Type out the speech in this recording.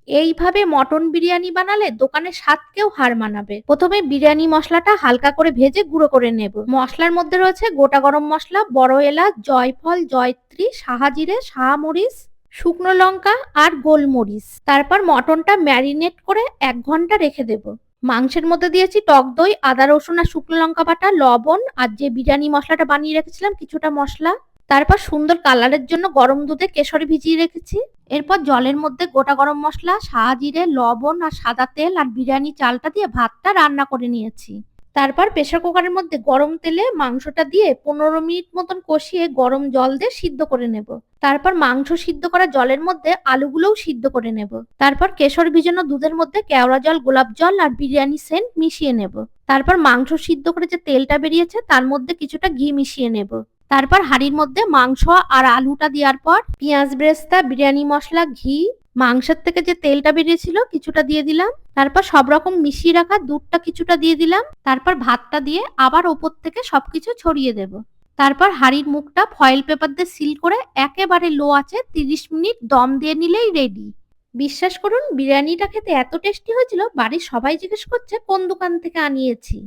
এইভাবে মটন বিরিয়ানি বানালে দোকানের স্বাদকেও হার মানাবে। প্রথমে বিরিয়ানি মশলাটা হালকা করে ভেজে গুঁড়ো করে নেব। মশলার মধ্যে রয়েছে গোটা গরম মশলা, বড় এলাচ, জয়ফল, জয়ত্রী, সাহাজিরে, শাহমরিচ, শুকনো লঙ্কা আর গোলমরিচ। তারপর মটনটা ম্যারিনেট করে 1 ঘন্টা রেখে দেব। মাংসের মধ্যে দিয়েছি টক দই, আদা রসুন আর শুকনো লঙ্কা বাটা, লবণ আর যে বিরিয়ানি মশলাটা বানিয়ে রেখেছিলাম কিছুটা মশলা। তারপর সুন্দর কালারের জন্য গরম দুধে কেশর ভিজিয়ে রেখেছি। এরপর জলের মধ্যে গোটা গরম মশলা, সাহাজিরে, লবণ আর সাদা তেল আর বিরিয়ানি চালটা দিয়ে ভাতটা রান্না করে নিয়েছি। তারপর প্রেসার কুকারের মধ্যে গরম তেলে মাংসটা দিয়ে 15 মিনিট মতন কষিয়ে গরম জল দিয়ে সিদ্ধ করে নেব। তারপর মাংস সিদ্ধ করা জলের মধ্যে আলুগুলোও সিদ্ধ করে নেব। তারপর কেশর ভিজানো দুধের মধ্যে কেওড়া জল, গোলাপ জল আর বিরিয়ানি সেন্ট মিশিয়ে নেব। তারপর মাংস সিদ্ধ করে যে তেলটা বেরিয়েছে তার মধ্যে কিছুটা ঘি মিশিয়ে নেব। তারপর হাঁড়ির মধ্যে মাংস আর আলুটা দেওয়ার পর পেঁয়াজ বেরেস্তা, বিরিয়ানি মশলা, ঘি, মাংসের থেকে যে তেলটা বেরিয়েছিল কিছুটা দিয়ে দিলাম। তারপর সব রকম মিশিয়ে রাখা দুধটা কিছুটা দিয়ে দিলাম। তারপর ভাতটা দিয়ে আবার ওপর থেকে সবকিছু ছড়িয়ে দেব। তারপর হাঁড়ির মুখটা ফয়েল পেপার দিয়ে সিল করে একেবারে লো আঁচে 30 মিনিট দম দিয়ে নিলেই রেডি। বিশ্বাস করুন, বিরিয়ানিটা খেতে এত টেস্টি হয়েছিল, বাড়ির সবাই জিজ্ঞেস করছে কোন দোকান থেকে আনিয়েছি।